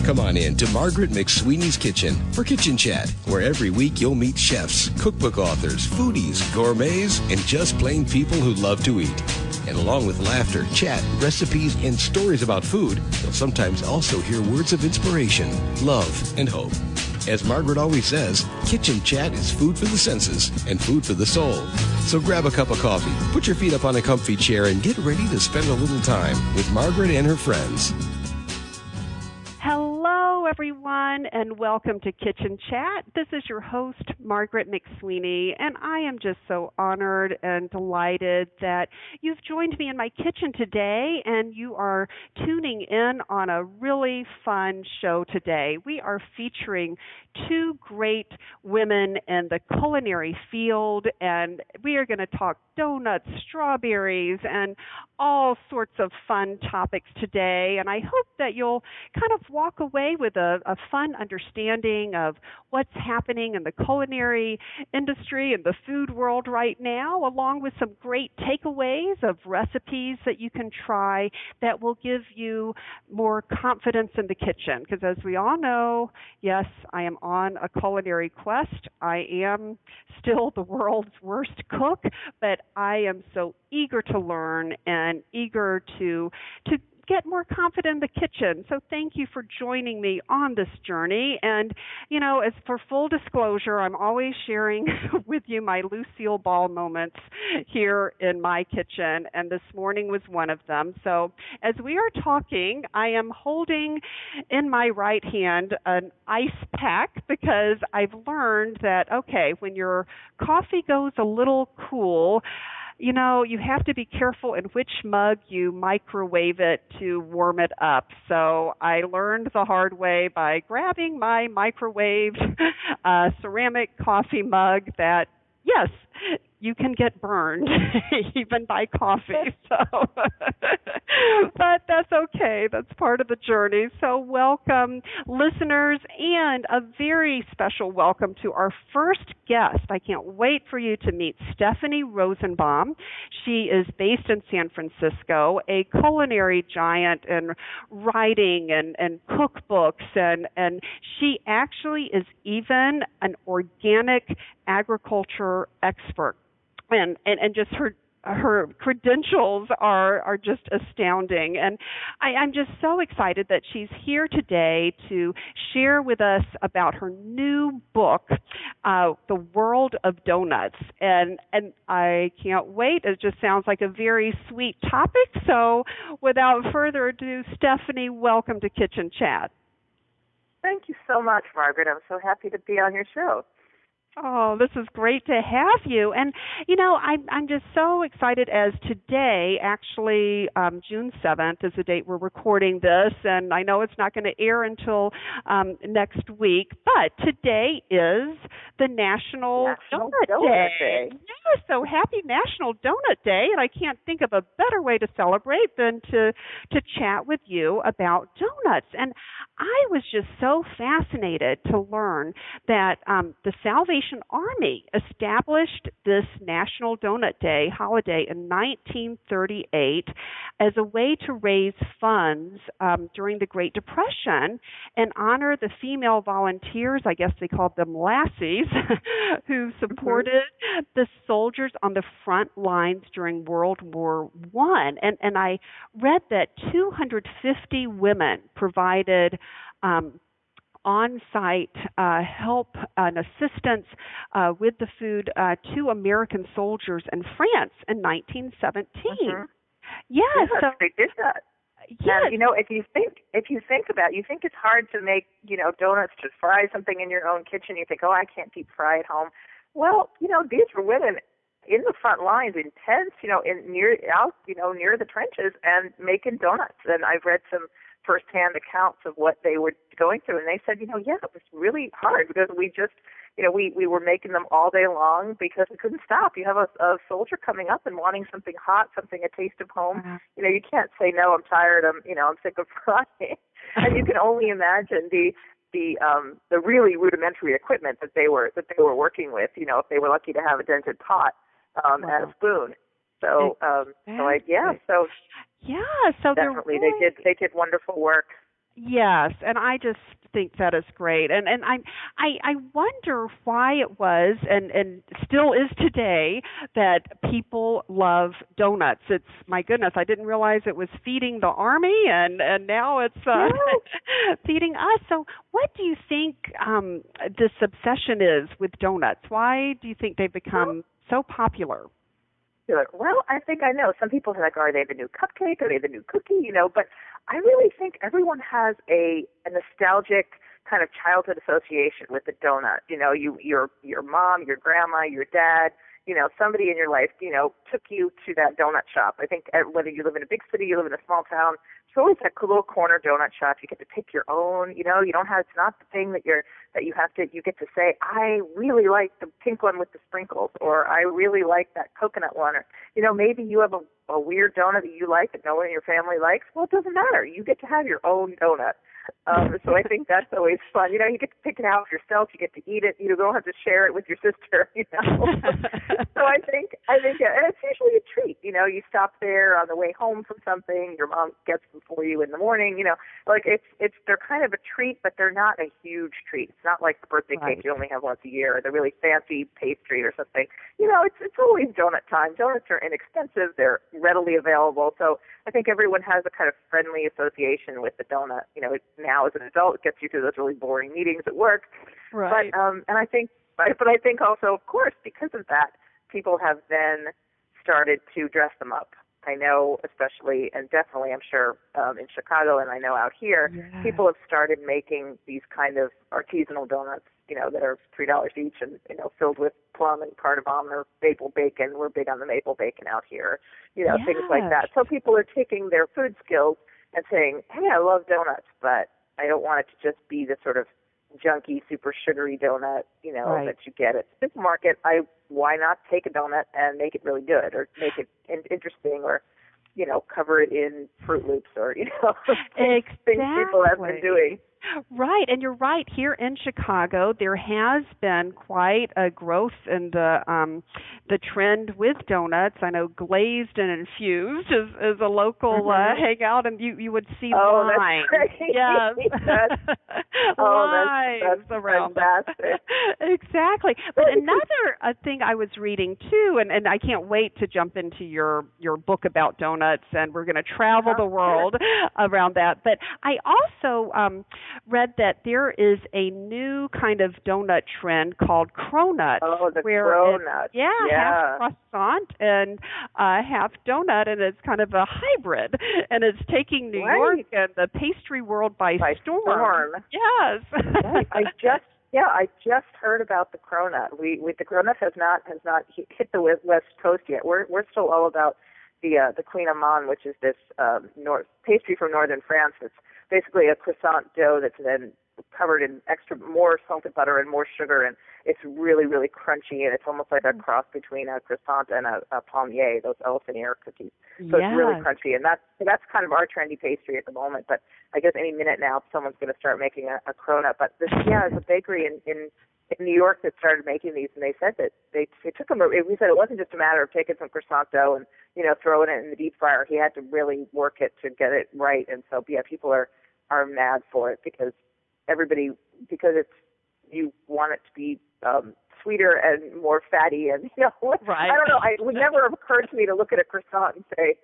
Come on in to Margaret McSweeney's Kitchen for Kitchen Chat, where every week you'll meet chefs, cookbook authors, foodies, gourmets, and just plain people who love to eat. And along with laughter, chat, recipes, and stories about food, you'll sometimes also hear words of inspiration, love, and hope. As Margaret always says, Kitchen Chat is food for the senses and food for the soul. So grab a cup of coffee, put your feet up on a comfy chair, and get ready to spend a little time with Margaret and her friends. Hello, everyone, and welcome to Kitchen Chat. This is your host, Margaret McSweeney, and I am just so honored and delighted that you've joined me in my kitchen today, and you are tuning in on a really fun show today. We are featuring two great women in the culinary field, and we are going to talk donuts, strawberries, and all sorts of fun topics today, and I hope that you'll kind of walk away with a fun understanding of what's happening in the culinary industry and the food world right now, along with some great takeaways of recipes that you can try that will give you more confidence in the kitchen. Because as we all know, yes, I am on a culinary quest. I am still the world's worst cook, but I am so eager to learn and eager to get more confident in the kitchen. So thank you for joining me on this journey. And, you know, as for full disclosure, I'm always sharing with you my Lucille Ball moments here in my kitchen, and this morning was one of them. So as we are talking, I am holding in my right hand an ice pack because I've learned that, okay, when your coffee goes a little cool, you know, you have to be careful in which mug you microwave it to warm it up. So I learned the hard way by grabbing my microwaved ceramic coffee mug that, yes, you can get burned even by coffee. So, but that's okay. That's part of the journey. So welcome, listeners, and a very special welcome to our first guest. I can't wait for you to meet Stephanie Rosenbaum. She is based in San Francisco, a culinary giant in writing and cookbooks, and she actually is even an organic agriculture expert. And just her credentials are just astounding. And I'm just so excited that she's here today to share with us about her new book, The World of Donuts. And I can't wait. It just sounds like a very sweet topic. So without further ado, Stephanie, welcome to Kitchen Chat. Thank you so much, Margaret. I'm so happy to be on your show. Oh, this is great to have you. And, you know, I'm just so excited as today, actually, June 7th is the date we're recording this, and I know it's not going to air until next week, but today is the National Donut Day. Yeah, so happy National Donut Day, and I can't think of a better way to celebrate than to chat with you about donuts. And I was just so fascinated to learn that the Salvation Army established this National Donut Day holiday in 1938 as a way to raise funds during the Great Depression and honor the female volunteers, I guess they called them lassies, who supported the soldiers on the front lines during World War I. And I read that 250 women provided on-site help and assistance with the food to American soldiers in France in 1917. Yes, so they did that. Yes. And, you know, if you think about it, you think it's hard to make, you know, donuts, to fry something in your own kitchen. You think, oh, I can't deep fry at home. Well, you know, these were women in the front lines, intense, you know, near the trenches and making donuts. And I've read some firsthand accounts of what they were going through, and they said, you know, yeah, it was really hard because we just, you know, we were making them all day long because we couldn't stop. You have a soldier coming up and wanting something hot, something a taste of home. You know, you can't say no. I'm tired. I'm sick of frying. And you can only imagine the really rudimentary equipment that they were working with. You know, if they were lucky to have a dented pot and a spoon. So, so definitely really, they did wonderful work. Yes, and I just think that is great. And I wonder why it was and still is today that people love donuts. It's my goodness, I didn't realize it was feeding the army and now it's Yeah. feeding us. So what do you think this obsession is with donuts? Why do you think they've become so popular? Well, I think I know. Some people are like, are they the new cupcake? Are they the new cookie? But I really think everyone has a nostalgic kind of childhood association with the donut. Your mom, your grandma, your dad, somebody in your life, took you to that donut shop. I think whether you live in a big city, you live in a small town, there's always that cool little corner donut shop. You get to pick your own. You don't have. It's not the thing that you have to. You get to say, I really like the pink one with the sprinkles, or I really like that coconut one, or maybe you have a weird donut that you like that no one in your family likes. Well, it doesn't matter. You get to have your own donut. So I think that's always fun. You get to pick it out yourself. You get to eat it. You don't have to share it with your sister. So I think, and it's usually a treat. You stop there on the way home from something. Your mom gets them for you in the morning. Like they're kind of a treat, but they're not a huge treat. It's not like the birthday cake you only have once a year, or the really fancy pastry or something. It's always donut time. Donuts are inexpensive. They're readily available. So I think everyone has a kind of friendly association with the donut. Now as an adult, it gets you through those really boring meetings at work. Right. But I think also, of course, because of that, people have then started to dress them up. I know, especially and definitely, I'm sure in Chicago, and I know out here, people have started making these kind of artisanal donuts, that are $3 each, and filled with plum and cardamom or maple bacon. We're big on the maple bacon out here, things like that. So people are taking their food skills and saying, hey, I love donuts, but I don't want it to just be the sort of junky, super sugary donut, that you get at the supermarket. Why not take a donut and make it really good, or make it interesting, or cover it in Fruit Loops, or things people have been doing. Right, and you're right. Here in Chicago, there has been quite a growth in the trend with donuts. I know glazed and infused is a local hangout, and you would see lines. That's great. Yes, lines that's around fantastic. Exactly. But another thing I was reading too, and I can't wait to jump into your book about donuts, and we're going to travel the world around that. But I also read that there is a new kind of donut trend called cronuts. Oh, the cronuts. Half croissant and half donut, and it's kind of a hybrid, and it's taking New York and the pastry world by storm. Yes. Right. I just heard about the cronut. The cronut has not hit the West Coast yet. We're still all about the Queen Amande, which is this pastry from northern France. It's basically a croissant dough that's then covered in more salted butter and more sugar, and it's really, really crunchy, and it's almost like a cross between a croissant and a palmier, those elephant ear cookies. So it's really crunchy, and that's kind of our trendy pastry at the moment. But I guess any minute now, someone's going to start making a cronut. But there's a bakery in New York that started making these, and they said that they took them. We said it wasn't just a matter of taking some croissant dough and throwing it in the deep fryer. He had to really work it to get it right, and so people are mad for it because you want it to be sweeter and more fatty, and right. I don't know. It would never have occurred to me to look at a croissant and say,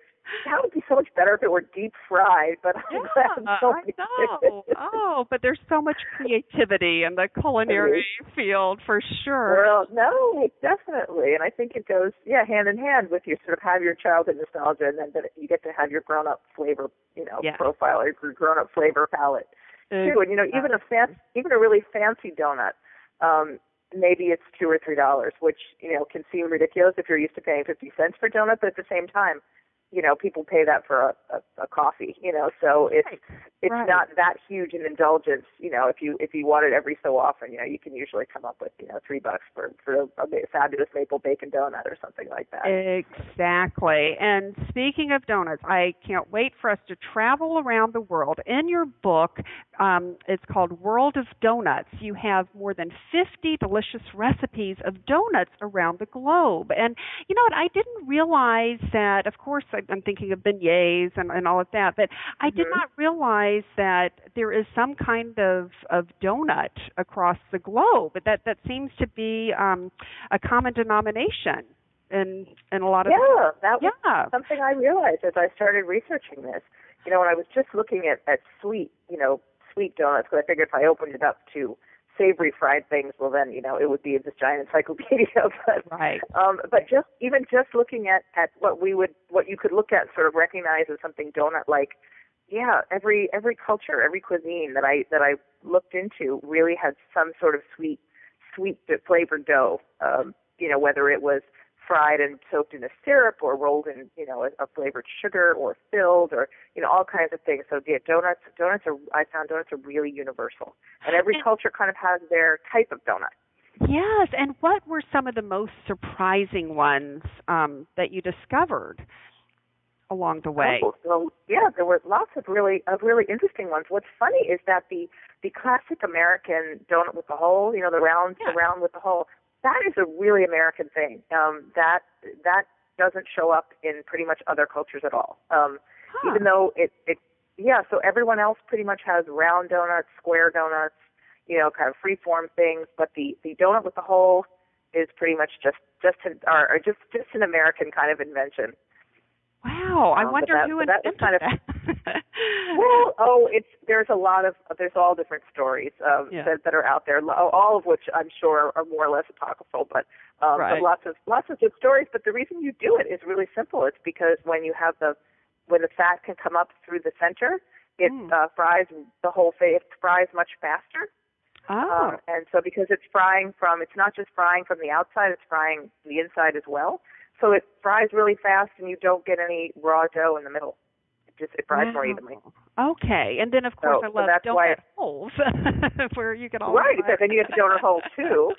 that would be so much better if it were deep fried, but I'm glad somebody did. Oh, but there's so much creativity in the culinary field for sure. Well, no, definitely. And I think it goes, hand in hand with you sort of have your childhood nostalgia, and then you get to have your grown-up flavor, profile, or your grown-up flavor palette, too. And, even a really fancy donut, maybe it's $2 or $3, which, can seem ridiculous if you're used to paying 50 cents for a donut, but at the same time, people pay that for a coffee, so it's not that huge an indulgence, if you want it every so often, you can usually come up with, $3 for a fabulous maple bacon donut or something like that. Exactly. And speaking of donuts, I can't wait for us to travel around the world. In your book, it's called World of Donuts. You have more than 50 delicious recipes of donuts around the globe. And you know what? I didn't realize that, of course, I'm thinking of beignets and all of that. But I did not realize that there is some kind of donut across the globe. But that seems to be a common denomination in a lot of that was something I realized as I started researching this. You know, when I was just looking at sweet donuts, because I figured if I opened it up to savory fried things, well then, you know, it would be this giant encyclopedia. But just looking at what you could look at and sort of recognize as something donut-like, every culture, every cuisine that I looked into really had some sort of sweet flavored dough. You know, whether it was fried and soaked in a syrup or rolled in, you know, a flavored sugar or filled or, you know, all kinds of things. So I found donuts are really universal. And every culture kind of has their type of donut. Yes. And what were some of the most surprising ones that you discovered along the way? There were lots of really interesting ones. What's funny is that the classic American donut with the hole, you know, the round with the hole, that is a really American thing. That doesn't show up in pretty much other cultures at all. Even though so everyone else pretty much has round donuts, square donuts, you know, kind of free-form things. But the donut with the hole is pretty much just an American kind of invention. Wow, I wonder who invented that. There's all different stories that are out there, all of which I'm sure are more or less apocryphal, but lots of good stories. But the reason you do it is really simple. It's because when the fat can come up through the center, it fries the whole thing. It fries much faster. And so because it's not just frying from the outside, it's frying the inside as well. So it fries really fast, and you don't get any raw dough in the middle. It fries more evenly. Okay, and then of course I love donut holes, where you can always because then you get the donut hole too.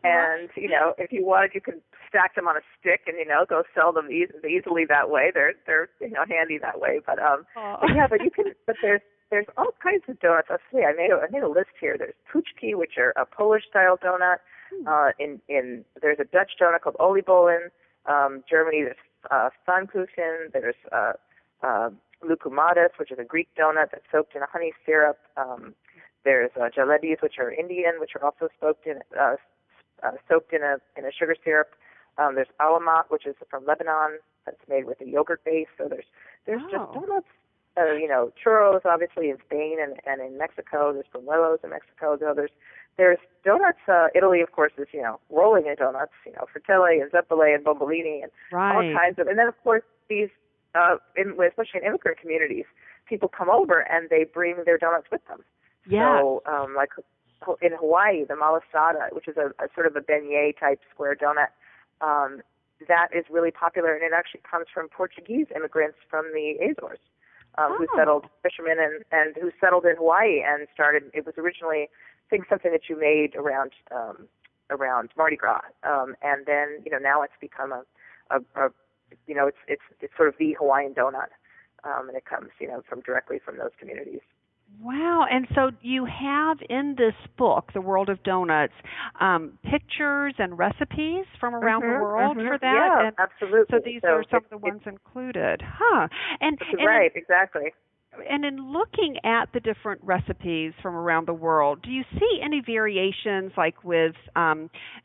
And you know, if you wanted, you could stack them on a stick and, you know, go sell them easily that way. They're you know, handy that way. But but you can. But there's all kinds of donuts. Let's see, I made a list here. There's puchki, which are a Polish style donut. There's a Dutch donut called Oliebollen. Germany, there's Pfannkuchen, there's Lukumatis, which is a Greek donut that's soaked in a honey syrup. There's jalebis, which are Indian, which are also soaked in a sugar syrup. There's alamat, which is from Lebanon, that's made with a yogurt base. So there's just donuts. You know, churros, obviously, in Spain and in Mexico. There's panuelos in Mexico. So there's donuts. Italy, of course, is, you know, rolling in donuts. You know, frittelle and zeppole and bombolini and all kinds of. And then, of course, these, especially in immigrant communities, people come over and they bring their donuts with them. Yeah. So, like in Hawaii, the malasada, which is a sort of a beignet type square donut, that is really popular, and it actually comes from Portuguese immigrants from the Azores. Who settled, fishermen, and who settled in Hawaii and started. It was originally, I think, something that you made around Mardi Gras, and then, you know, now it's become you know, it's sort of the Hawaiian donut, and it comes, you know, directly from those communities. Wow. And so you have in this book, The World of Donuts, pictures and recipes from around the world for that? Yeah, and absolutely. So these are some of the ones included. Exactly. And in looking at the different recipes from around the world, do you see any variations, like with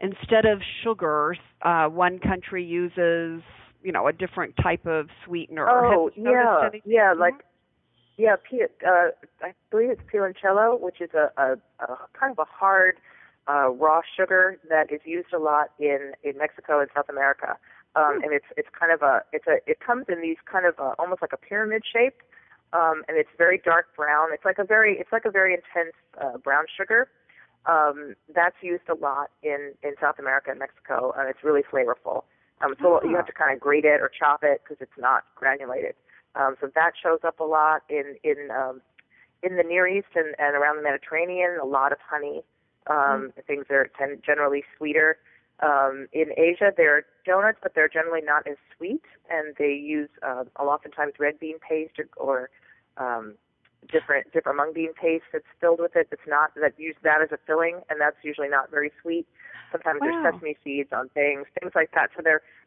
instead of sugars, one country uses, you know, a different type of sweetener? I believe it's pilancello, which is a kind of a hard raw sugar that is used a lot in Mexico and South America. And it's kind of it comes in these kind of almost like a pyramid shape, and it's very dark brown. It's like a very intense brown sugar. That's used a lot in South America and Mexico, and it's really flavorful. So you have to kind of grate it or chop it because it's not granulated. So that shows up a lot in the Near East and around the Mediterranean. A lot of honey. Things are generally sweeter. In Asia, there are donuts, but they're generally not as sweet, and they use oftentimes red bean paste or different mung bean paste that's filled with it. That use that as a filling, and that's usually not very sweet. Sometimes there's sesame seeds on things like that. So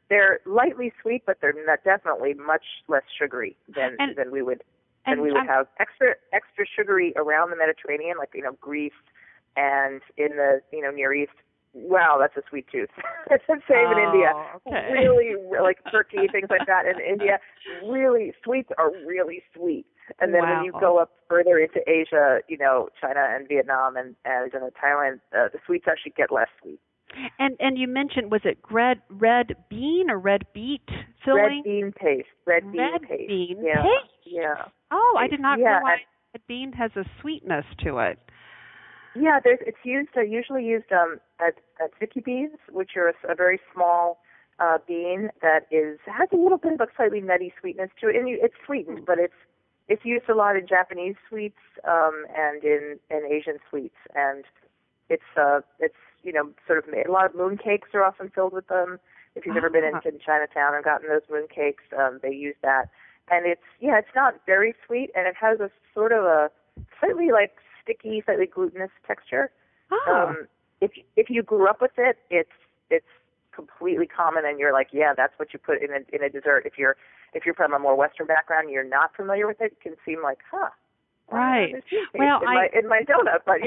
they're lightly sweet, but they're not, definitely much less sugary than we would have. Extra sugary around the Mediterranean, like Greece and in the Near East. Wow, that's a sweet tooth. Same in India. Okay. Really, like Turkey, things like that. In India, really sweets are really sweet. And then when you go up further into Asia, China and Vietnam and Thailand, the sweets actually get less sweet. And you mentioned, was it red bean or red beet filling? Red bean paste. Red bean paste. Yeah. Oh, I did not realize red bean has a sweetness to it. Yeah, it's used usually used at tzatziki beans, which are a very small bean that has a little bit of a slightly nutty sweetness to it, and it's sweetened, but it's used a lot in Japanese sweets and in Asian sweets, and it's sort of made. A lot of moon cakes are often filled with them. If you've ever been into Chinatown and gotten those moon cakes, they use that, and it's not very sweet, and it has a sort of a slightly sticky, slightly glutinous texture. If you grew up with it, it's completely common, and you're like, yeah, that's what you put in a dessert. If you're from a more Western background, and you're not familiar with it, it can seem like, right. Well, in my donut, but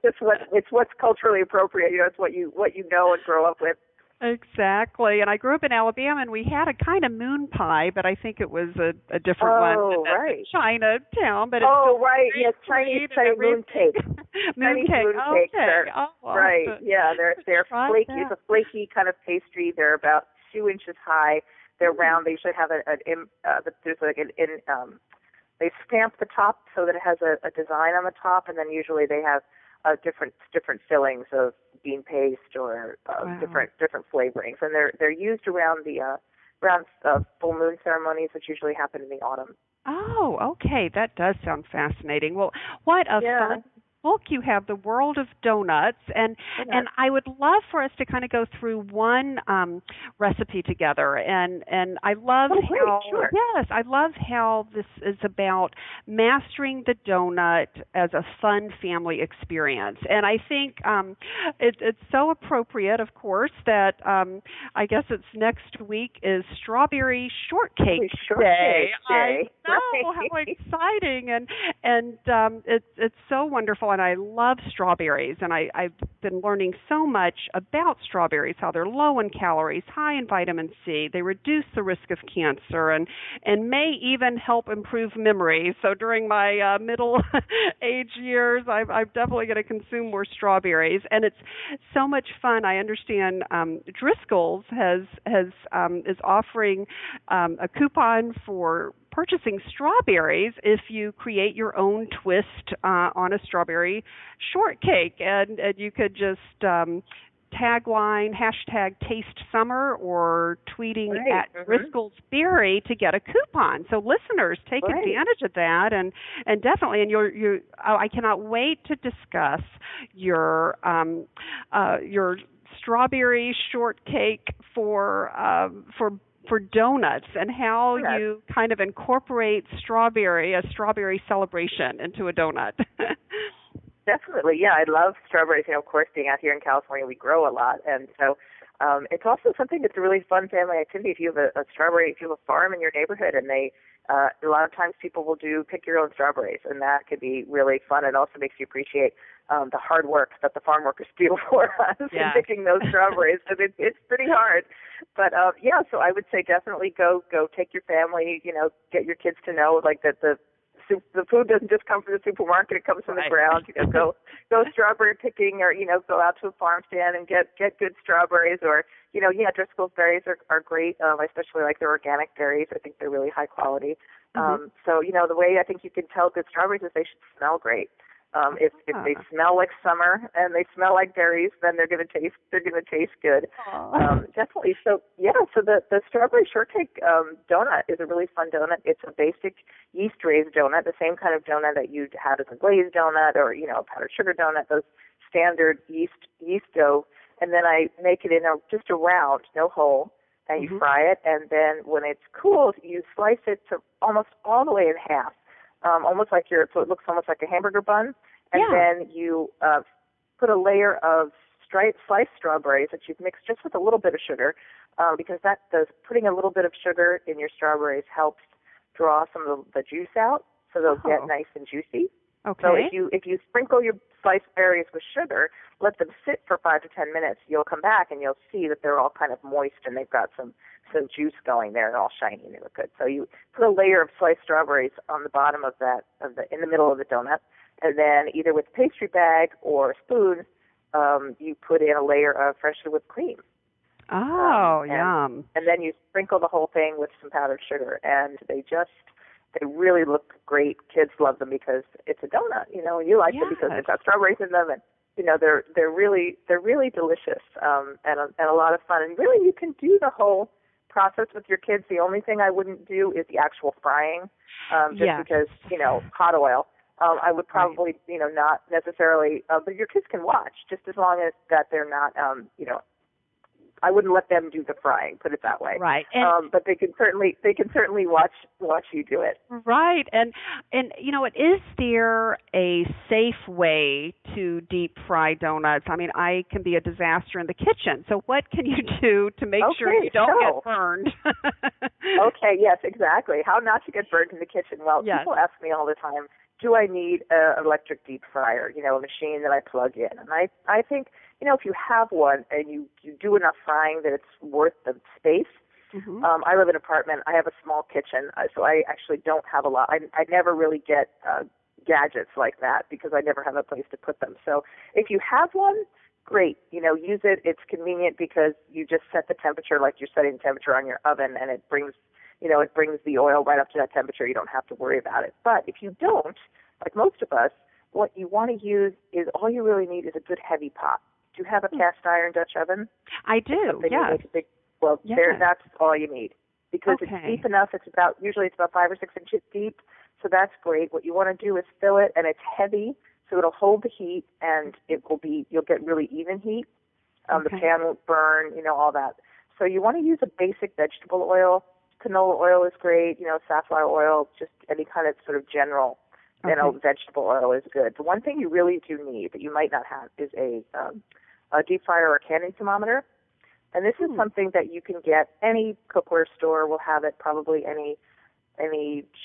it's what's culturally appropriate. It's what you know and grow up with. Exactly. And I grew up in Alabama, and we had a kind of moon pie, but I think it was a different one. Oh, right. Chinatown, but right. Yes, Chinese moon cake. Moon cakes. Right. Yeah, they're flaky. It's a flaky kind of pastry. They're about 2 inches high. They're round. They usually have they stamp the top so that it has a design on the top, and then usually they have different fillings of bean paste or different flavorings, and they're used around the full moon ceremonies, which usually happen in the autumn. Oh, okay, that does sound fascinating. Well, what a fun book you have, The World of Donuts, and I would love for us to kind of go through one recipe together, and I love I love how this is about mastering the donut as a fun family experience, and I think it's so appropriate, of course, that I guess it's next week is Strawberry Shortcake Day. I know, how exciting, and it's so wonderful. And I love strawberries, and I've been learning so much about strawberries, how they're low in calories, high in vitamin C. They reduce the risk of cancer and may even help improve memory. So during my middle age years, I'm definitely going to consume more strawberries, and it's so much fun. I understand Driscoll's is offering a coupon for purchasing strawberries if you create your own twist on a strawberry shortcake, and you could just tagline #TasteSummer or tweeting at Driscoll's Berry to get a coupon. So listeners, take advantage of that, and definitely. And I cannot wait to discuss your strawberry shortcake for donuts, and how you kind of incorporate a strawberry celebration into a donut. Definitely, yeah. I love strawberries. Of course, being out here in California, we grow a lot, and so it's also something that's a really fun family activity. If you have a farm in your neighborhood, and a lot of times people will pick your own strawberries, and that could be really fun. It also makes you appreciate the hard work that the farm workers do for us in picking those strawberries. It's pretty hard. But so I would say definitely go take your family, get your kids to know that the food doesn't just come from the supermarket, it comes from the ground. Go strawberry picking, or go out to a farm stand and get good strawberries, or Driscoll's berries are great. I especially like their organic berries. I think they're really high quality. So the way I think you can tell good strawberries is they should smell great. If they smell like summer and they smell like berries, then they're going to taste good. Definitely. So the strawberry shortcake donut is a really fun donut. It's a basic yeast raised donut, the same kind of donut that you'd have as a glazed donut or a powdered sugar donut. Those standard yeast dough, and then I make it in just a round, no hole, and you fry it, and then when it's cooled, you slice it to almost all the way in half. So it looks almost like a hamburger bun, and then you put a layer of sliced strawberries that you've mixed just with a little bit of sugar because that does putting a little bit of sugar in your strawberries helps draw some of the juice out, so they'll get nice and juicy. Okay. So if you sprinkle your sliced berries with sugar, let them sit for 5 to 10 minutes, you'll come back and you'll see that they're all kind of moist and they've got some juice going there and all shiny and they look good. So you put a layer of sliced strawberries on the bottom of that in the middle of the donut, and then either with a pastry bag or a spoon, you put in a layer of freshly whipped cream. Oh, yum. And then you sprinkle the whole thing with some powdered sugar, and they really look great. Kids love them because it's a donut, and you like them because they've got strawberries in them, and they're really delicious and a lot of fun. And really, you can do the whole process with your kids. The only thing I wouldn't do is the actual frying, because hot oil. I would probably not necessarily, but your kids can watch just as long as that they're not I wouldn't let them do the frying, put it that way. Right. But they can certainly watch you do it. Right. And is there a safe way to deep fry donuts? I mean, I can be a disaster in the kitchen. So what can you do to make sure you don't get burned? Okay, yes, exactly. How not to get burned in the kitchen? Well, people ask me all the time, do I need an electric deep fryer, a machine that I plug in? And I think, if you have one and you do enough frying that it's worth the space. Mm-hmm. I live in an apartment. I have a small kitchen, so I actually don't have a lot. I never really get gadgets like that because I never have a place to put them. So if you have one, great. Use it. It's convenient because you just set the temperature like you're setting the temperature on your oven, and it brings the oil right up to that temperature. You don't have to worry about it. But if you don't, like most of us, what you want to use is all you really need is a good heavy pot. Do you have a cast iron Dutch oven? I do, yes. That's all you need because it's deep enough. Usually it's about 5 or 6 inches deep, so that's great. What you want to do is fill it, and it's heavy, so it'll hold the heat, and you'll get really even heat. The pan won't burn, all that. So you want to use a basic vegetable oil. Canola oil is great, safflower oil, just any kind of sort of general, vegetable oil is good. The one thing you really do need that you might not have is a deep fryer or a canning thermometer. And this is something that you can get. Any cookware store will have it, probably any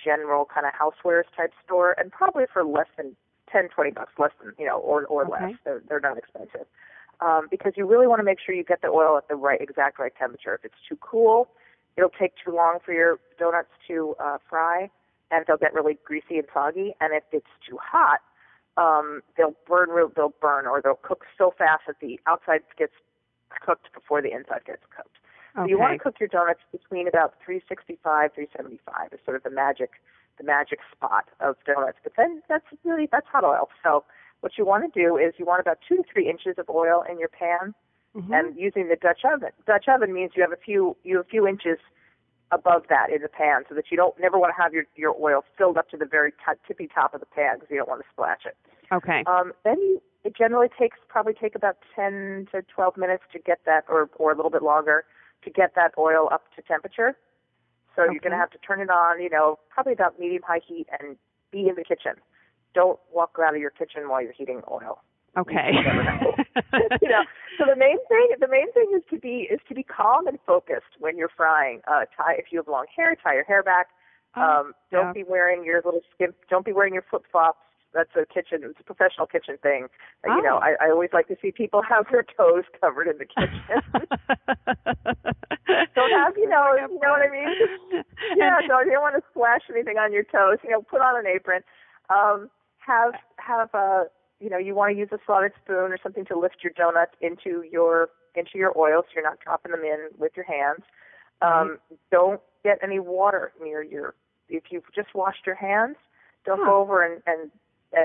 general kind of housewares type store, and probably for less than $10, $20, less than, or less. They're not expensive. Because you really want to make sure you get the oil at the exact right temperature. If it's too cool, it'll take too long for your donuts to fry, and they'll get really greasy and soggy. And if it's too hot, they'll burn, or they'll cook so fast that the outside gets cooked before the inside gets cooked. So you want to cook your donuts between about 365, 375 is sort of the magic spot of donuts. But then that's hot oil. So what you want to do is you want about 2 to 3 inches of oil in your pan, and using the Dutch oven. Dutch oven means you have a few inches above that in the pan, so that you don't never want to have your oil filled up to the very tippy top of the pan because you don't want to splash it. Okay. Then it generally probably take about 10 to 12 minutes to get that, or a little bit longer, to get that oil up to temperature. So you're going to have to turn it on, probably about medium-high heat, and be in the kitchen. Don't walk out of your kitchen while you're heating oil. Okay. So the main thing is to be calm and focused when you're frying. If you have long hair, tie your hair back. Don't be wearing your little don't be wearing your flip-flops. That's it's a professional kitchen thing. I always like to see people have their toes covered in the kitchen. Don't have, you know what I mean? So you don't want to splash anything on your toes. Put on an apron. You want to use a slotted spoon or something to lift your donuts into your oil, so you're not dropping them in with your hands. Don't get any water near if you've just washed your hands, don't go over and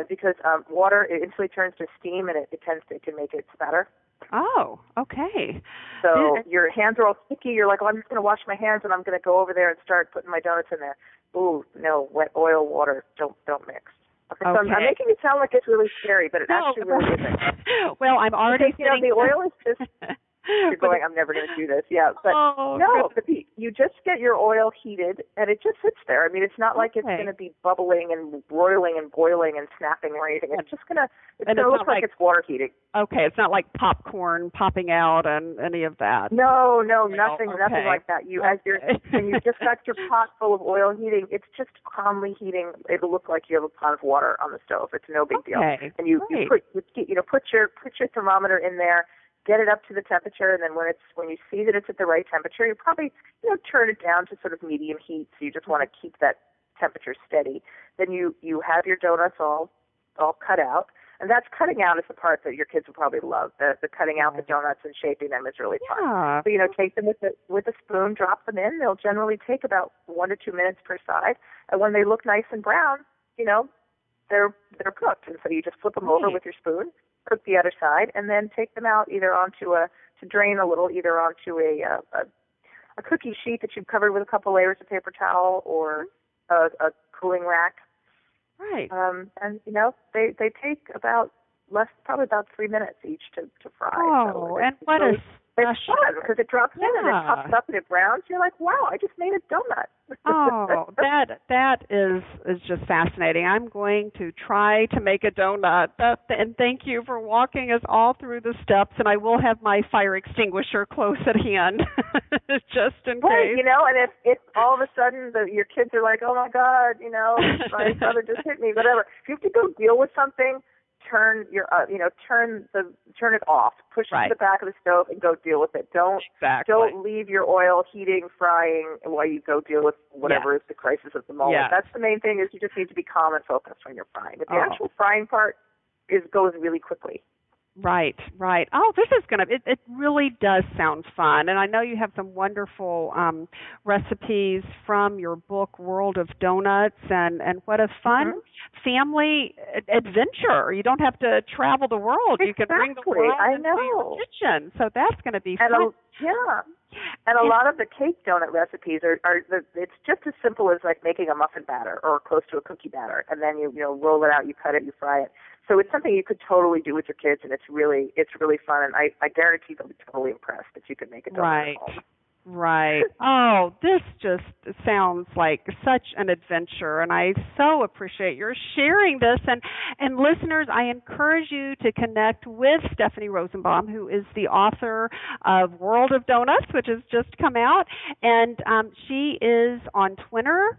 because water, it instantly turns to steam, and it can make it spatter. Oh, okay. So your hands are all sticky. You're like, I'm just going to wash my hands, and I'm going to go over there and start putting my donuts in there. Ooh, no, wet oil, water, don't mix. Okay. So I'm making it sound like it's really scary, but it actually really isn't. Well, I'm already the oil is just You're going, I'm never going to do this. Yeah, but no, you just get your oil heated, and it just sits there. I mean, it's not like it's going to be bubbling and broiling and boiling and snapping or anything. It's just going to look like it's water heating. Okay, it's not like popcorn popping out and any of that. No, nothing like that. When you just got your pot full of oil heating, it's just calmly heating. It'll look like you have a pot of water on the stove. It's no big deal. And you put your thermometer in there, get it up to the temperature, and then when you see that it's at the right temperature, you probably turn it down to sort of medium heat. So you just want to keep that temperature steady. Then you have your donuts all cut out. And that's cutting out is the part that your kids will probably love. The cutting out the donuts and shaping them is really fun. So, take them with a spoon, drop them in. They'll generally take about 1 to 2 minutes per side. And when they look nice and brown, they're cooked. And so you just flip them over with your spoon, cook the other side, and then take them out either to drain a little, either onto a cookie sheet that you've covered with a couple layers of paper towel or a cooling rack. Right. And they take probably about 3 minutes each to fry. Oh, and what a it's fun because it drops in and it pops up and it browns. You're like, wow, I just made a donut. Oh, that is just fascinating. I'm going to try to make a donut. And thank you for walking us all through the steps. And I will have my fire extinguisher close at hand, just in case. And if all of a sudden your kids are like, oh my God, my brother just hit me, whatever. If you have to go deal with something, turn it off. Push it to the back of the stove and go deal with it. Don't leave your oil heating, frying while you go deal with whatever is the crisis of the moment. Yes. That's the main thing, is you just need to be calm and focused when you're frying. But the actual frying part goes really quickly. Right. Oh, this is it really does sound fun. And I know you have some wonderful recipes from your book, World of Donuts, and what a fun family adventure. You don't have to travel the world. You can bring the world into your kitchen. So that's going to be fun. And a lot of the cake donut recipes it's just as simple as like making a muffin batter or close to a cookie batter, and then you roll it out, you cut it, you fry it. So it's something you could totally do with your kids, and it's really fun. And I guarantee they'll be totally impressed that you could make a donut at home. Right. Oh, this just sounds like such an adventure, and I so appreciate your sharing this. And listeners, I encourage you to connect with Stephanie Rosenbaum, who is the author of World of Donuts, which has just come out, and she is on Twitter,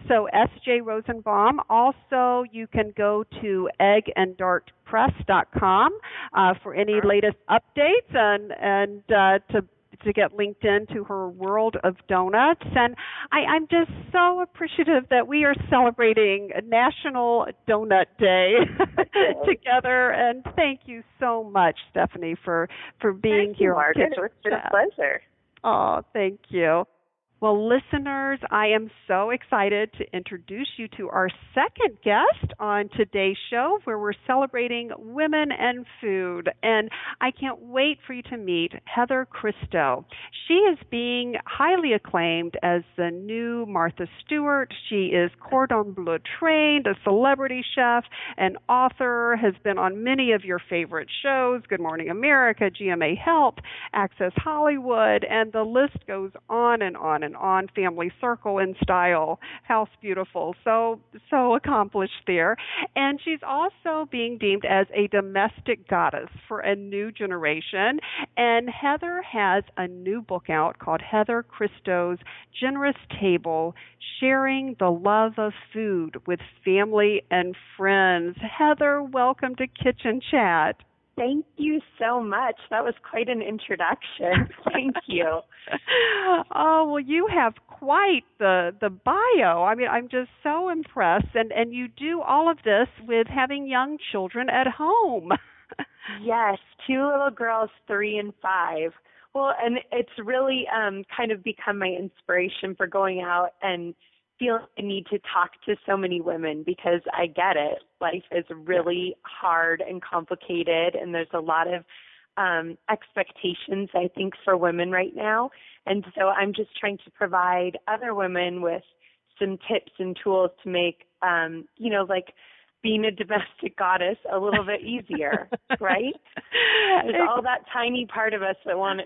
so SJ Rosenbaum. Also, you can go to egganddartpress.com for any latest updates and to get linked into her World of Donuts. And I'm just so appreciative that we are celebrating National Donut Day together. And thank you so much, Stephanie, for being here. Margaret. It's been a pleasure. Oh, thank you. Well, listeners, I am so excited to introduce you to our second guest on today's show, where we're celebrating women and food. And I can't wait for you to meet Heather Christo. She is being highly acclaimed as the new Martha Stewart. She is cordon bleu trained, a celebrity chef, an author, has been on many of your favorite shows, Good Morning America, GMA Health, Access Hollywood, and the list goes on and on and on. Family Circle in Style, House Beautiful, so accomplished there. And she's also being deemed as a domestic goddess for a new generation. And Heather has a new book out called Heather Christo's Generous Table, Sharing the Love of Food with Family and Friends. Heather, welcome to Kitchen Chat. Thank you so much. That was quite an introduction. Thank you. Oh, well, you have quite the bio. I mean, I'm just so impressed. And you do all of this with having young children at home. Yes, 2 little girls, 3 and 5. Well, and it's really kind of become my inspiration for going out and feel I need to talk to so many women, because I get it. Life is really hard and complicated, and there's a lot of expectations, I think, for women right now. And so I'm just trying to provide other women with some tips and tools to make, being a domestic goddess a little bit easier, right? There's all that tiny part of us that want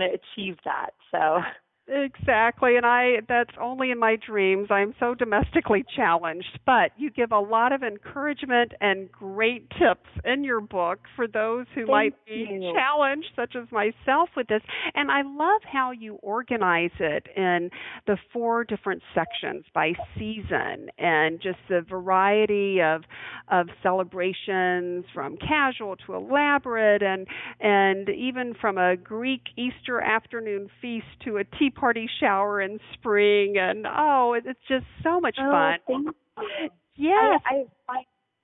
to achieve that. So exactly, and that's only in my dreams. I'm so domestically challenged, but you give a lot of encouragement and great tips in your book for those who might be challenged, such as myself, with this. And I love how you organize it in the 4 different sections by season, and just the variety of celebrations, from casual to elaborate, and even from a Greek Easter afternoon feast to a tea party shower in spring, and it's just so much fun. Thank you. Yes.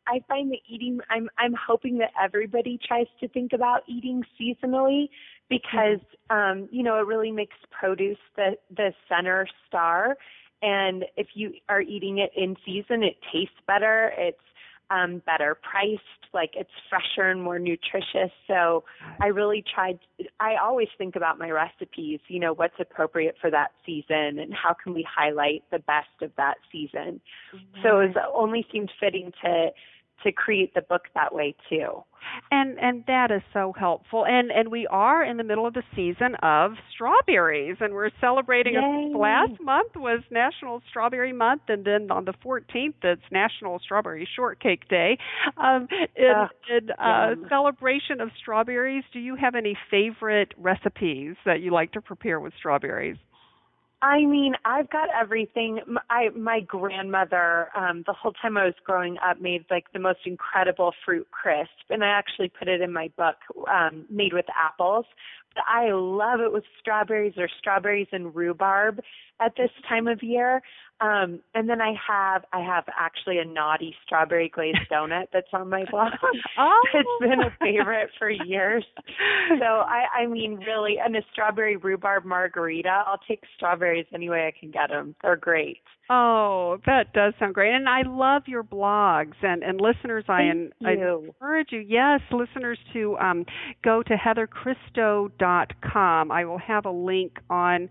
I find that eating, I'm hoping that everybody tries to think about eating seasonally, because it really makes produce the center star, and if you are eating it in season, it tastes better, it's better priced, like it's fresher and more nutritious. So I always think about my recipes, what's appropriate for that season and how can we highlight the best of that season. Right. So it only seemed fitting to create the book that way too. And that is so helpful. And we are in the middle of the season of strawberries, and we're celebrating. Last month was National Strawberry Month, and then on the 14th it's National Strawberry Shortcake Day. In celebration of strawberries, do you have any favorite recipes that you like to prepare with strawberries? I mean, I've got everything. My grandmother, the whole time I was growing up, made like the most incredible fruit crisp, and I actually put it in my book, made with apples. But I love it with strawberries, or strawberries and rhubarb at this time of year. And then I have actually a naughty strawberry glazed donut that's on my blog. It's been a favorite for years. So I mean, really, and a strawberry rhubarb margarita. I'll take strawberries any way I can get them. They're great. Oh, that does sound great. And I love your blogs. And listeners, I encourage you, listeners, to go to heatherchristo.com. I will have a link on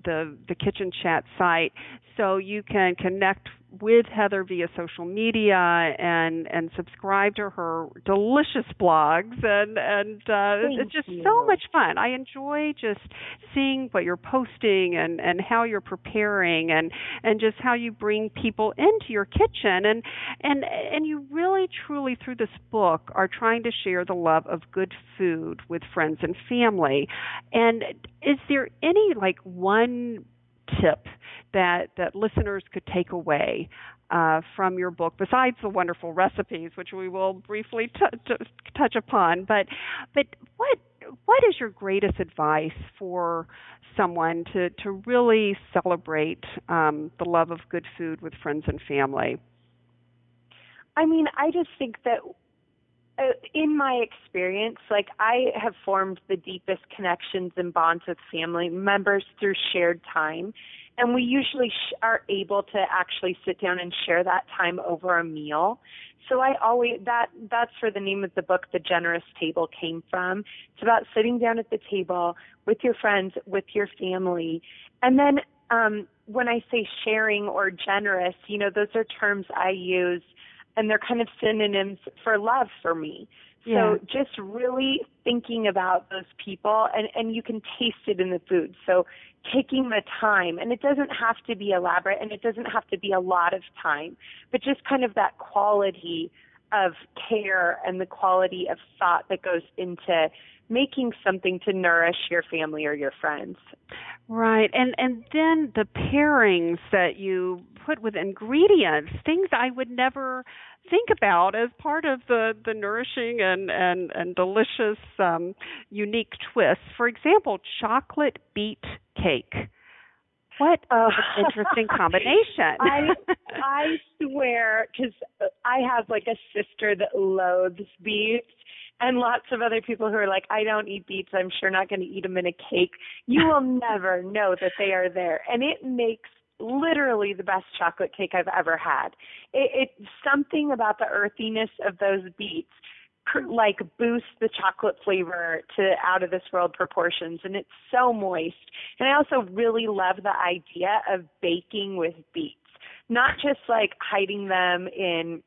the Kitchen Chat site, so you can connect with Heather via social media and subscribe to her delicious blogs, and it's just so much fun. I enjoy just seeing what you're posting and how you're preparing, and just how you bring people into your kitchen, and you really truly, through this book, are trying to share the love of good food with friends and family. And is there any one tip that listeners could take away from your book, besides the wonderful recipes, which we will briefly touch upon? But what is your greatest advice for someone to really celebrate the love of good food with friends and family? I mean, I just think that in my experience, I have formed the deepest connections and bonds with family members through shared time. And we usually are able to actually sit down and share that time over a meal. So that's where the name of the book, The Generous Table, came from. It's about sitting down at the table with your friends, with your family. And then when I say sharing or generous, those are terms I use, and they're kind of synonyms for love for me. So just really thinking about those people, and you can taste it in the food. So taking the time, and it doesn't have to be elaborate, and it doesn't have to be a lot of time, but just kind of that quality of care and the quality of thought that goes into making something to nourish your family or your friends. Right. And then the pairings that you put with ingredients, things I would never think about as part of the nourishing and delicious unique twists. For example, chocolate beet cake. What an interesting combination. I swear, because I have a sister that loathes beets, and lots of other people who are like, I don't eat beets, I'm sure not going to eat them in a cake. You will never know that they are there. And it makes literally the best chocolate cake I've ever had. It's something about the earthiness of those beets boosts the chocolate flavor to out of this world proportions, and it's so moist. And I also really love the idea of baking with beets. not just like hiding them in,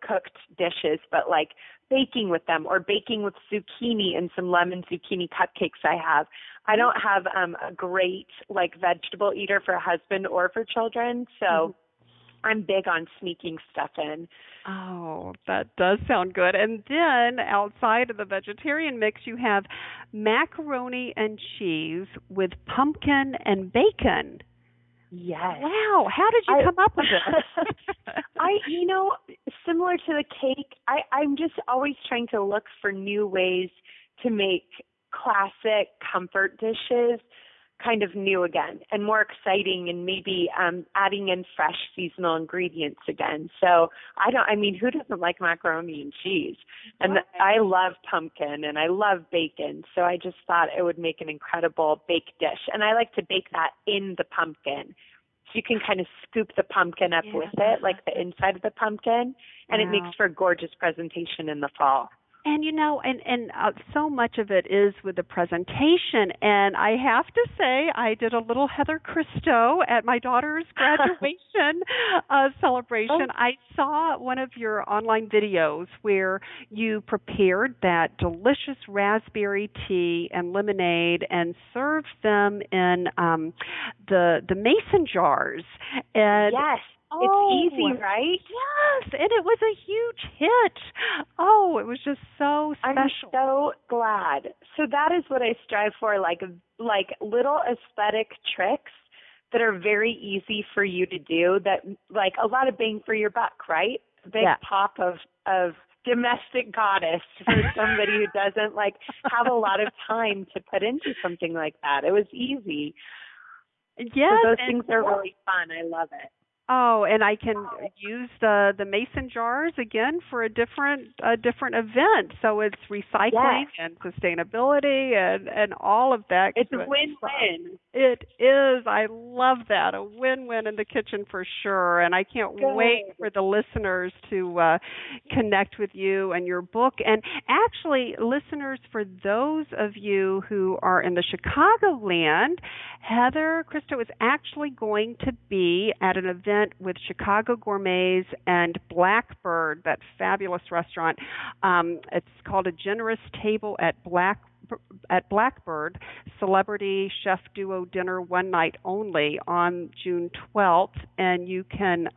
cooked dishes, but like baking with them or baking with zucchini and some lemon zucchini cupcakes I have. I don't have a great like vegetable eater for a husband or for children, so I'm big on sneaking stuff in. Oh, that does sound good. And then outside of the vegetarian mix, you have macaroni and cheese with pumpkin and bacon. Yes. Wow. How did you come up with this? Similar to the cake, I'm just always trying to look for new ways to make classic comfort dishes kind of new again and more exciting, and maybe adding in fresh seasonal ingredients again. So who doesn't like macaroni and cheese? And I love pumpkin and I love bacon. So I just thought it would make an incredible baked dish. And I like to bake that in the pumpkin. So you can kind of scoop the pumpkin up with it, like the inside of the pumpkin, and it makes for a gorgeous presentation in the fall. And so much of it is with the presentation. And I have to say, I did a little Heather Christo at my daughter's graduation celebration. I saw one of your online videos where you prepared that delicious raspberry tea and lemonade and served them in the mason jars. And yes. It's easy, right? Yes, and it was a huge hit. Oh, it was just so special. I'm so glad. So that is what I strive for, like little aesthetic tricks that are very easy for you to do, that like a lot of bang for your buck, right? A big pop of domestic goddess for somebody who doesn't have a lot of time to put into something like that. It was easy. Yes. So those things are really fun. I love it. Oh, and I can use the mason jars again for a different event. So it's recycling and sustainability and all of that. It's a win-win. It is. I love that. A win-win in the kitchen for sure. And I can't wait for the listeners to connect with you and your book. And actually, listeners, for those of you who are in the Chicagoland, Heather Christo is actually going to be at an event with Chicago Gourmets and Blackbird, that fabulous restaurant. It's called A Generous Table at Blackbird, Celebrity Chef Duo Dinner One Night Only on June 12th. And you can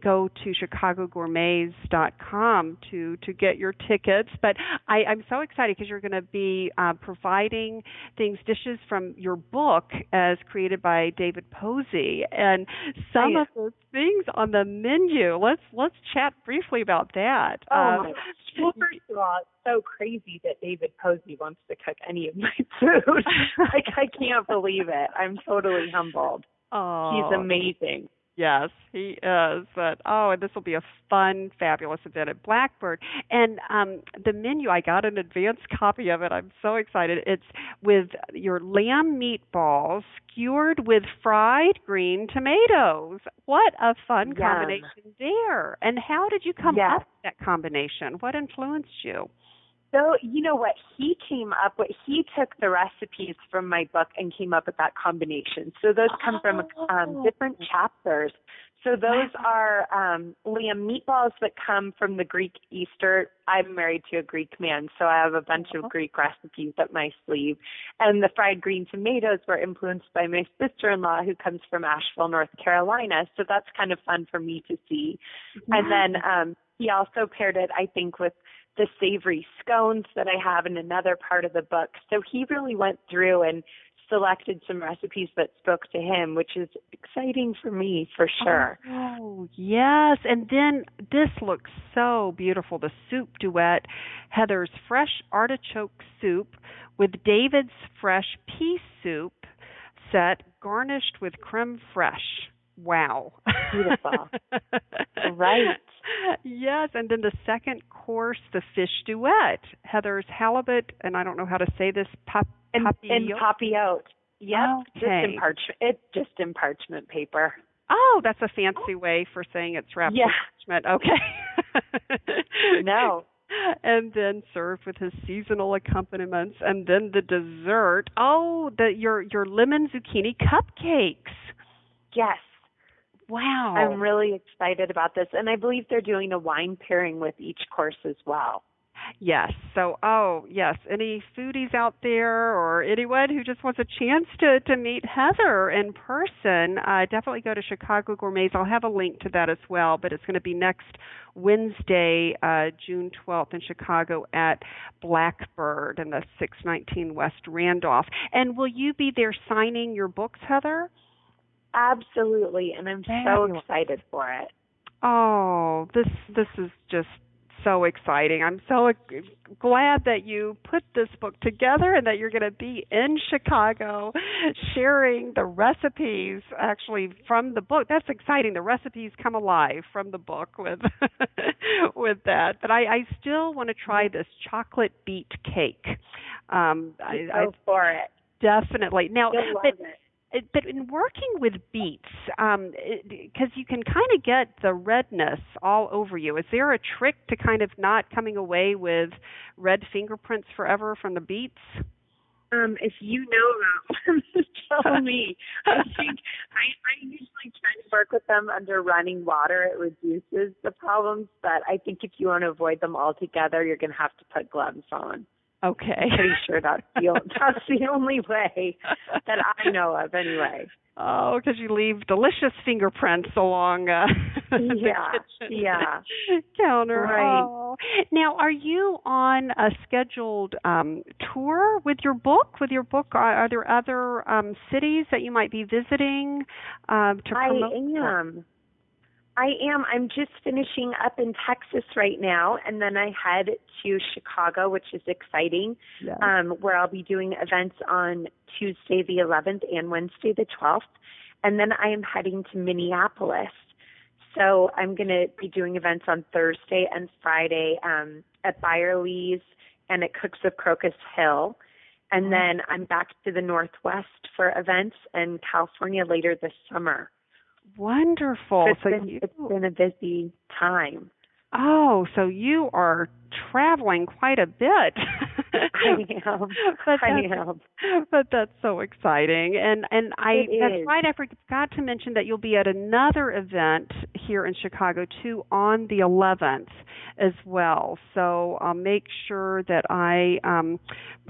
go to chicagogourmets.com to get your tickets. But I'm so excited because you're going to be providing dishes from your book as created by David Posey. And some of the things on the menu, let's chat briefly about that. Oh my gosh. Well, first of all, it's so crazy that David Posey wants to cook any of my food. I can't believe it. I'm totally humbled. Oh, he's amazing. Yes, he is. But and this will be a fun, fabulous event at Blackbird. And the menu, I got an advanced copy of it. I'm so excited. It's with your lamb meatballs skewered with fried green tomatoes. What a fun combination there. And how did you come up with that combination? What influenced you? So, you know what, he took the recipes from my book and came up with that combination. So those come from different chapters. So those are lamb meatballs that come from the Greek Easter. I'm married to a Greek man, so I have a bunch of Greek recipes up my sleeve. And the fried green tomatoes were influenced by my sister-in-law, who comes from Asheville, North Carolina. So that's kind of fun for me to see. Yeah. And then he also paired it, I think, with the savory scones that I have in another part of the book. So he really went through and selected some recipes that spoke to him, which is exciting for me for sure. Oh, yes. And then this looks so beautiful, the soup duet, Heather's fresh artichoke soup with David's fresh pea soup set garnished with creme fraiche. Wow. Beautiful. Right. Yes, and then the second course, the fish duet, Heather's halibut, and I don't know how to say this, papillote. Yep, okay. just in parchment paper. Oh, that's a fancy way for saying it's wrapped in parchment. Okay. No. And then served with his seasonal accompaniments, and then the dessert. Oh, your lemon zucchini cupcakes. Yes. Wow. I'm really excited about this. And I believe they're doing a wine pairing with each course as well. Yes. So, any foodies out there or anyone who just wants a chance to meet Heather in person, definitely go to Chicago Gourmets. I'll have a link to that as well, but it's going to be next Wednesday, June 12th in Chicago at Blackbird in the 619 West Randolph. And will you be there signing your books, Heather? Absolutely, and I'm so excited for it. Oh, this is just so exciting. I'm so glad that you put this book together and that you're going to be in Chicago sharing the recipes actually from the book. That's exciting. The recipes come alive from the book with with that. But I still want to try this chocolate beet cake. Go for it. Definitely. Now, you'll love it. But in working with beets, because you can kind of get the redness all over you, is there a trick to kind of not coming away with red fingerprints forever from the beets? If you know them, tell me. I think I usually try to work with them under running water. It reduces the problems, but I think if you want to avoid them altogether, you're going to have to put gloves on. Okay. I'm pretty sure that's the only way that I know of, anyway. Oh, because you leave delicious fingerprints along the kitchen counter. Right. Oh. Now, are you on a scheduled tour with your book? Are there other cities that you might be visiting to promote? I am. I'm just finishing up in Texas right now, and then I head to Chicago, which is exciting, where I'll be doing events on Tuesday the 11th and Wednesday the 12th. And then I am heading to Minneapolis. So I'm going to be doing events on Thursday and Friday at Byerly's and at Cooks of Crocus Hill. And then I'm back to the Northwest for events in California later this summer. Wonderful. It's been a busy time. Oh, so you are traveling quite a bit. I am. But that's so exciting. And that's right, I forgot to mention that you'll be at another event here in Chicago too on the 11th as well. So I'll make sure that I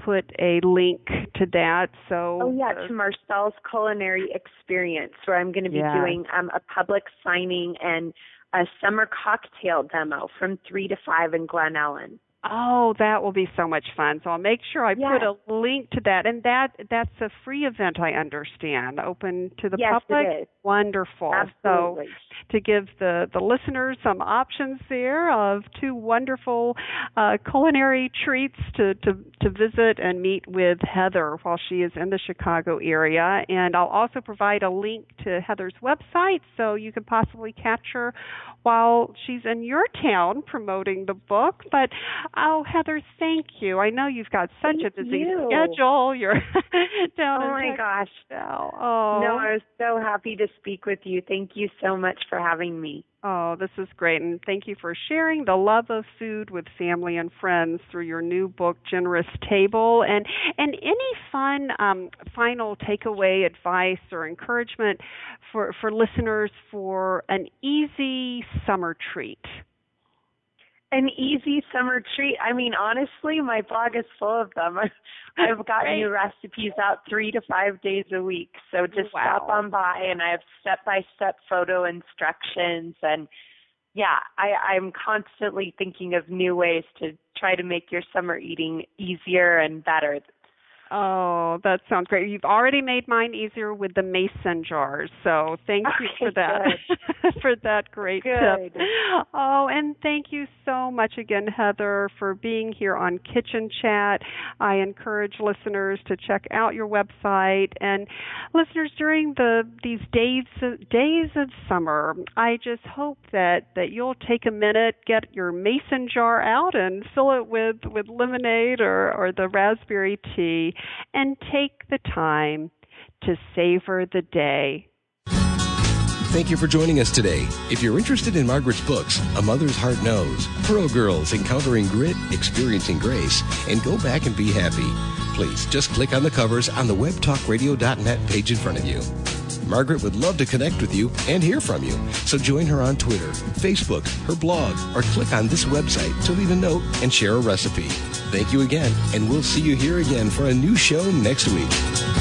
put a link to that. So to Marcel's Culinary Experience, where I'm going to be doing a public signing and a summer cocktail demo from 3 to 5 in Glen Ellen. Oh, that will be so much fun. So I'll make sure I put a link to that. And that's a free event, I understand, open to the public? Yes, it is. Wonderful. Absolutely. So to give the listeners some options there of two wonderful culinary treats to visit and meet with Heather while she is in the Chicago area. And I'll also provide a link to Heather's website so you can possibly catch her while she's in your town promoting the book. But Heather, thank you. I know you've got such a busy schedule. You're down in Texas gosh. now. No, I was so happy to speak with you. Thank you so much for having me. Oh, this is great. And thank you for sharing the love of food with family and friends through your new book, Generous Table. And any fun final takeaway, advice, or encouragement for listeners for an easy summer treat? An easy summer treat. I mean, honestly, my blog is full of them. I've got new recipes out 3 to 5 days a week. So just stop on by, and I have step-by-step photo instructions. And, I'm constantly thinking of new ways to try to make your summer eating easier and better. Oh, that sounds great. You've already made mine easier with the mason jars, so thank you for that. For that great tip. Oh, and thank you so much again, Heather, for being here on Kitchen Chat. I encourage listeners to check out your website. And listeners, during these days of summer, I just hope that you'll take a minute, get your mason jar out and fill it with lemonade or the raspberry tea, and take the time to savor the day. Thank you for joining us today. If you're interested in Margaret's books, A Mother's Heart Knows, Pro Girls Encountering Grit, Experiencing Grace, and Go Back and Be Happy, please just click on the covers on the webtalkradio.net page in front of you. Margaret would love to connect with you and hear from you. So join her on Twitter, Facebook, her blog, or click on this website to leave a note and share a recipe. Thank you again, and we'll see you here again for a new show next week.